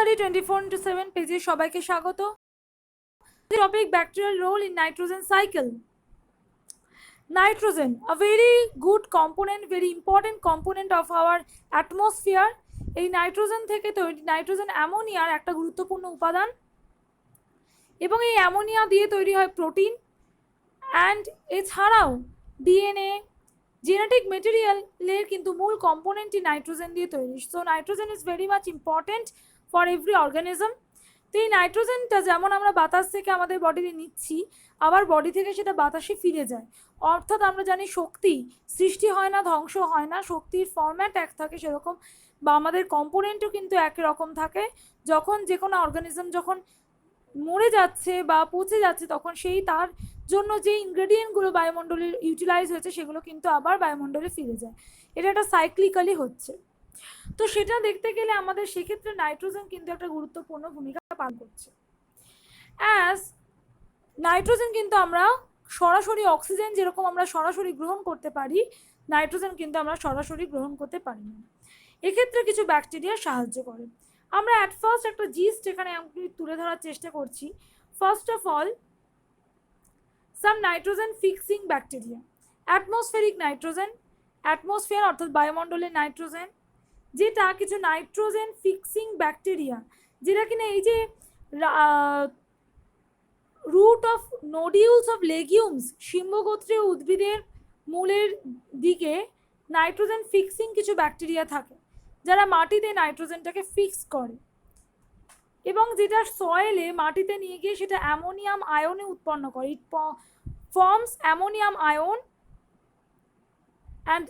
Study 24/7 পেজে সবাইকে স্বাগত। Topic bacterial role in nitrogen cycle. Nitrogen, a very good component, very important component of our atmosphere. এই nitrogen থেকে তৈরি, nitrogen অ্যামোনিয়ার একটা গুরুত্বপূর্ণ উপাদান এবং এই অ্যামোনিয়া দিয়ে তৈরি হয় প্রোটিন অ্যান্ড এছাড়াও ডিএনএ জেনেটিক মেটেরিয়ালের কিন্তু মূল কম্পোনেন্টই নাইট্রোজেন দিয়ে তৈরি। So nitrogen is very much important for every organism. তো এই নাইট্রোজেনটা যেমন আমরা বাতাস থেকে আমাদের বডিতে নিচ্ছি, আবার বডি থেকে সেটা বাতাসে ফিরে যায়। অর্থাৎ আমরা জানি শক্তি সৃষ্টি হয় না, ধ্বংস হয় না, শক্তির ফরম্যাট এক থাকে সেরকম, বা আমাদের কম্পোনেন্টও কিন্তু একই রকম থাকে। যখন যে কোনো অর্গানিজম যখন মরে যাচ্ছে বা পচে যাচ্ছে তখন সেই তার জন্য যে ইনগ্রেডিয়েন্টগুলো বায়ুমণ্ডলে ইউটিলাইজ হয়েছে সেগুলো কিন্তু আবার বায়ুমণ্ডলে ফিরে যায়। এটা একটা সাইক্লিক্যালি হচ্ছে। তো সেটা দেখতে গেলে আমাদের সেক্ষেত্রে নাইট্রোজেন কিন্তু একটা গুরুত্বপূর্ণ ভূমিকা পালন করছে। অ্যাজ নাইট্রোজেন কিন্তু আমরা সরাসরি অক্সিজেন যেরকম আমরা সরাসরি গ্রহণ করতে পারি, নাইট্রোজেন কিন্তু আমরা সরাসরি গ্রহণ করতে পারি না। এক্ষেত্রে কিছু ব্যাকটেরিয়া সাহায্য করে। আমরা অ্যাট ফার্স্ট একটা জিস্ট এখানে আমি তুলে ধরার চেষ্টা করছি। First of all, some nitrogen fixing bacteria. Atmospheric nitrogen, atmosphere অর্থাৎ বায়ুমণ্ডলের নাইট্রোজেন, যেটা কিছু নাইট্রোজেন ফিক্সিং ব্যাকটেরিয়া, যেটা কিনা এই যে root of nodules of legumes, শিম্বগোত্রীয় উদ্ভিদের মূলের দিকে নাইট্রোজেন ফিক্সিং কিছু ব্যাকটেরিয়া থাকে যারা মাটিতে নাইট্রোজেনটাকে ফিক্স করে এবং যেটা সয়েলে মাটিতে নিয়ে গিয়ে সেটা অ্যামোনিয়াম আয়নে উৎপন্ন করে। It forms ammonium ion and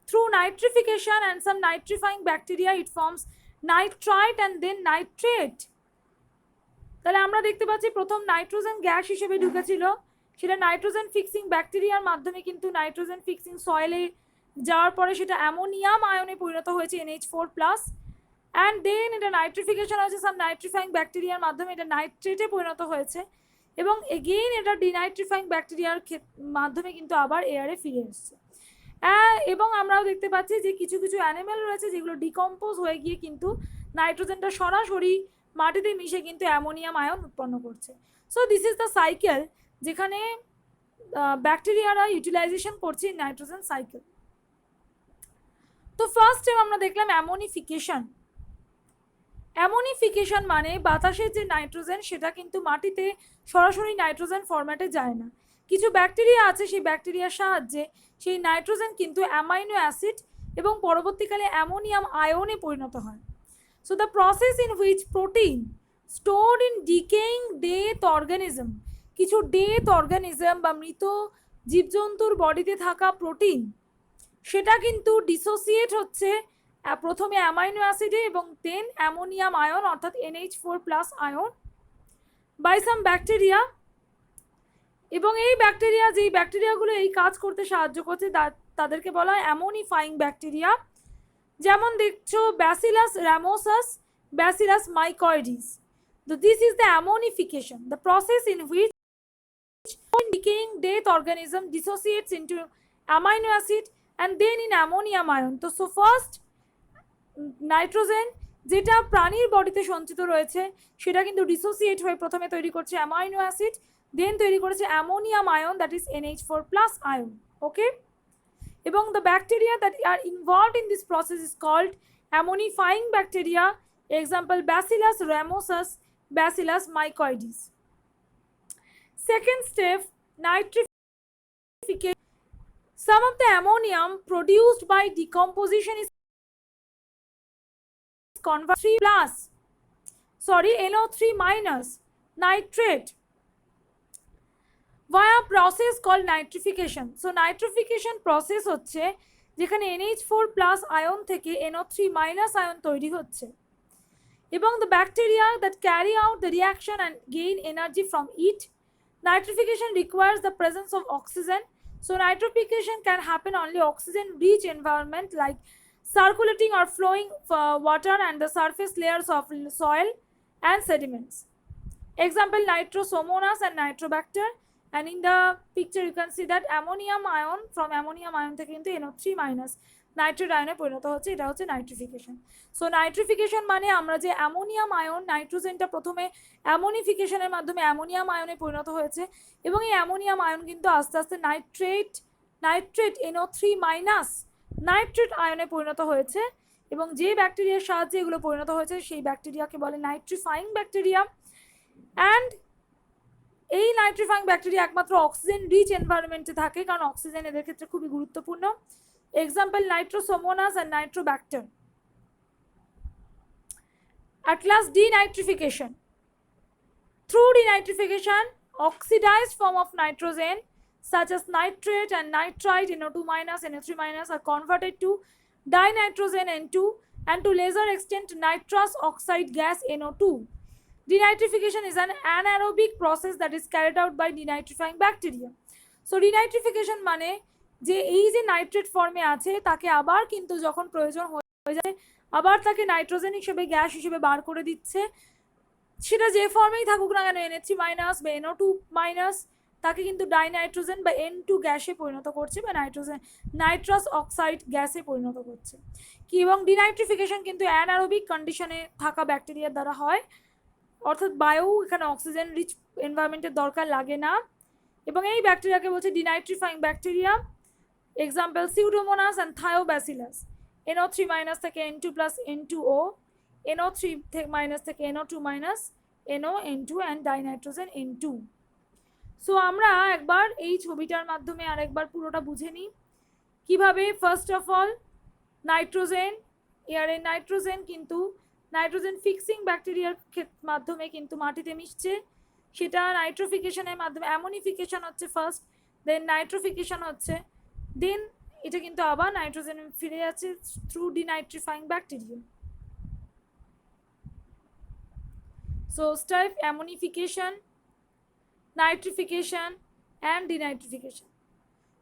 through nitrification and some nitrifying bacteria it forms nitrite and then nitrate. তাহলে আমরা দেখতে পাচ্ছি প্রথম নাইট্রোজেন গ্যাস হিসেবে ঢুকেছিল, সেটা নাইট্রোজেন ফিক্সিং ব্যাকটেরিয়ার মাধ্যমে কিন্তু নাইট্রোজেন ফিক্সিং সয়েলে যাওয়ার পরে সেটা অ্যামোনিয়াম আয়নে পরিণত হয়েছে NH4+, অ্যান্ড দেন এটা নাইট্রিফিকেশন হয়েছে সাম নাইট্রিফাইং ব্যাকটেরিয়ার মাধ্যমে এটা নাইট্রেটে পরিণত হয়েছে এবং এগেইন এটা ডিনাইট্রিফাইং ব্যাকটেরিয়ার মাধ্যমে কিন্তু আবার এয়ারে ফিরে এসছে। এবং আমরাও দেখতে পাচ্ছি যে কিছু কিছু অ্যানিমেল রয়েছে যেগুলো ডিকম্পোজ হয়ে গিয়ে কিন্তু নাইট্রোজেনটা সরাসরি মাটিতে মিশে কিন্তু অ্যামোনিয়াম আয়ন উৎপন্ন করছে। So this is the cycle যেখানে ব্যাকটেরিয়ারা ইউটিলাইজেশন করছে নাইট্রোজেন সাইকেল। তো ফার্স্ট টাইম আমরা দেখলাম অ্যামোনিফিকেশন। অ্যামোনিফিকেশন মানে বাতাসের যে নাইট্রোজেন সেটা কিন্তু মাটিতে সরাসরি নাইট্রোজেন ফরম্যাটে যায় না, কিছু ব্যাকটেরিয়া আছে সেই ব্যাকটেরিয়ার সাহায্যে সেই নাইট্রোজেন কিন্তু অ্যামাইনো অ্যাসিড এবং পরবর্তীকালে অ্যামোনিয়াম আয়নে পরিণত হয়। So the process in which protein stored in decaying death organism, কিছু ডেথ অর্গানিজম বা মৃত জীবজন্তুর বডিতে থাকা প্রোটিন সেটা কিন্তু ডিসোসিয়েট হচ্ছে প্রথমে অ্যামাইনো অ্যাসিডে এবং দেন অ্যামোনিয়াম আয়ন অর্থাৎ NH4+ ion by some bacteria. এবং এই ব্যাকটেরিয়া, যেই ব্যাকটেরিয়াগুলো এই কাজ করতে সাহায্য করছে তাদেরকে বলা হয় অ্যামোনিফাইং ব্যাকটেরিয়া। যেমন দেখছো Bacillus ramosus, Bacillus mycoides. So this is the ammonification, the process in which decaying dead organism dissociates into amino acid and then in ammonium ion. So first nitrogen যেটা প্রাণীর বডিতে সঞ্চিত রয়েছে সেটা কিন্তু ডিসোসিয়েট হয়ে প্রথমে তৈরি করছে অ্যামাইনো অ্যাসিড, দেন তৈরি করেছে ammonium ion that is NH4+ ion. Okay, এবং the bacteria that are involved in this process is called ammonifying bacteria. Example Bacillus ramosus, Bacillus mycoides. Second step, nitrification. Some of the ammonium produced by decomposition is converted NO3- nitrate via process called nitrification. So nitrification process হচ্ছে যেখানে NH4+ ion থেকে NO3- ion তৈরি হচ্ছে এবং the bacteria that carry out the reaction and gain energy from it. Nitrification requires the presence of oxygen. So nitrification can happen only oxygen rich environment like circulating or flowing water and the surface layers of soil and sediments. Example Nitrosomonas and Nitrobacter. And in the picture you can see that ammonium ion, from ammonium ion theke kintu NO3-, nitrate আয়নে পরিণত হচ্ছে, এটা হচ্ছে nitrification. So nitrification মানে আমরা যে ammonium ion, নাইট্রোজেনটা প্রথমে অ্যামোনিফিকেশনের মাধ্যমে অ্যামোনিয়াম আয়নে পরিণত হয়েছে এবং এই অ্যামোনিয়াম আয়ন কিন্তু আস্তে আস্তে নাইট্রেট NO3 মাইনাস নাইট্রেট আয়নে পরিণত হয়েছে এবং যে ব্যাকটেরিয়ার সাহায্যে এগুলো পরিণত হয়েছে সেই ব্যাকটেরিয়াকে বলে নাইট্রিফাইং ব্যাকটেরিয়া। অ্যান্ড এই নাইট্রিফাইং ব্যাকটেরিয়া একমাত্র অক্সিজেন রিচ এনভায়রনমেন্টে থাকে, কারণ অক্সিজেন এদের ক্ষেত্রে খুবই গুরুত্বপূর্ণ। Example Nitrosomonas and Nitrobacter. At last, denitrification. Through denitrification, oxidized form of nitrogen such as nitrate and nitrite NO2 minus NO3 minus are converted to dinitrogen N2 and to lesser extent nitrous oxide gas NO2. Denitrification is an anaerobic process that is carried out by denitrifying bacteria. So denitrification মানে যে এই যে nitrate ফর্মে আছে তাকে আবার কিন্তু যখন প্রয়োজন হয়ে যায় আবার তাকে নাইট্রোজেন হিসেবে গ্যাস হিসেবে বার করে দিচ্ছে, সেটা যে ফর্মেই থাকুক না কেন NH3 মাইনাস বা NO2 মাইনাস, তাকে কিন্তু ডাইনাইট্রোজেন বা N2 গ্যাসে পরিণত করছে বা নাইট্রাস অক্সাইড গ্যাসে পরিণত করছে কি। এবং ডিনাইট্রিফিকেশন কিন্তু অ্যানারোবিক কন্ডিশনে থাকা ব্যাকটেরিয়ার দ্বারা হয়, অর্থাৎ বায়ু, এখানে অক্সিজেন রিচ এনভায়রনমেন্টের দরকার লাগে না এবং এই ব্যাকটেরিয়াকে বলছে denitrifying bacteria. Example Pseudomonas and Thiobacillus. NO3 minus থেকে N2 plus N2O, NO3 minus থেকে NO2 minus NO N2 and dinitrogen N2। So আমরা একবার এই ছবিটার মাধ্যমে আরেকবার পুরোটা বুঝে নিই কিভাবে। ফার্স্ট অফ অল নাইট্রোজেন, এয়ারে নাইট্রোজেন কিন্তু নাইট্রোজেন ফিক্সিং ব্যাকটেরিয়ার মাধ্যমে কিন্তু মাটিতে মিশছে, সেটা নাইট্রোফিকেশনের মাধ্যমে, অ্যামোনিফিকেশন হচ্ছে ফার্স্ট, দেন নাইট্রোফিকেশন হচ্ছে, দেন এটা কিন্তু আবার নাইট্রোজেন ফিরে যাচ্ছে through denitrifying bacteria. So step ammonification, nitrification and denitrification.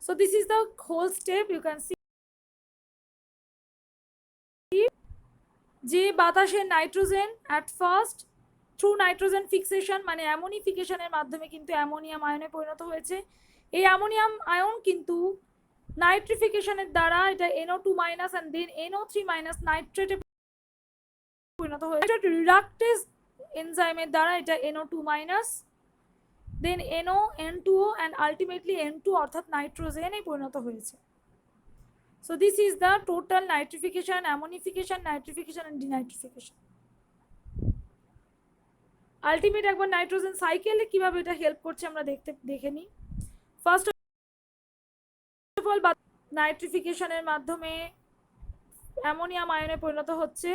So this is the whole step. You can see যে বাতাসের nitrogen at first through nitrogen fixation মানে অ্যামোনিফিকেশনের মাধ্যমে কিন্তু অ্যামোনিয়াম আয়নে পরিণত হয়েছে। এই অ্যামোনিয়াম আয়ন কিন্তু নাইট্রিফিকেশনের দ্বারা এটা NO2 minus and then NO3 minus নাইট্রেটে পরিণত হয়েছে। রিডাকটেজ এনজাইমের দ্বারা এটা NO2 minus then NO N2O and ultimately N2 অর্থাৎ নাইট্রোজেনে পরিণত হয়েছে। So this is the total nitrification, ammonification, nitrification and denitrification. Ultimate একবার নাইট্রোজেন সাইকেলে কিভাবে এটা হেল্প করছে আমরা দেখে নিই। ফার্স্ট অফ অল নাইট্রিফিকেশনের মাধ্যমে অ্যামোনিয়াম আয়নে পরিণত হচ্ছে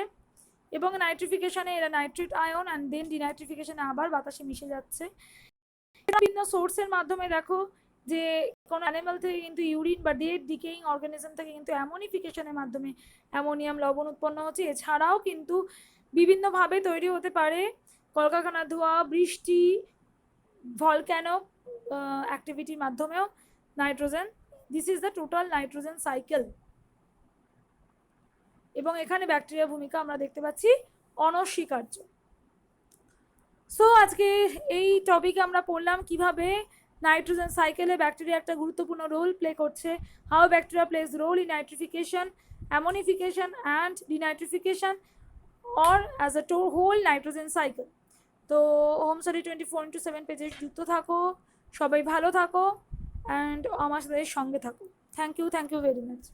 এবং নাইট্রিফিকেশনে এরা নাইট্রেট আয়ন অ্যান্ড দেন ডিনাইট্রিফিকেশনে আবার বাতাসে মিশে যাচ্ছে। বিভিন্ন সোর্সের মাধ্যমে দেখো যে কোনো অ্যানিমাল থেকে কিন্তু ইউরিন বা ডেড ডিকেইং অর্গানিজম থেকে কিন্তু অ্যামোনিফিকেশনের মাধ্যমে অ্যামোনিয়াম লবণ উৎপন্ন হচ্ছে। এছাড়াও কিন্তু বিভিন্নভাবে তৈরি হতে পারে কলকারখানার ধোঁয়া, বৃষ্টি, ভলক্যানো অ্যাক্টিভিটির মাধ্যমেও nitrogen. This is the total nitrogen cycle এবং এখানে ব্যাকটেরিয়ার ভূমিকা আমরা দেখতে পাচ্ছি অনস্বীকার্য। সো আজকে এই টপিকে আমরা পড়লাম কিভাবে নাইট্রোজেন সাইকেলে ব্যাকটেরিয়া একটা গুরুত্বপূর্ণ রোল প্লে করছে, how bacteria plays role in nitrification, ammonification and denitrification or as a whole nitrogen cycle. তো হোম স্টাডি 24/7 পেজে যুক্ত থাকো, সবাই ভালো থাকো অ্যান্ড আমার সাথে সঙ্গে থাকো। Thank you very much.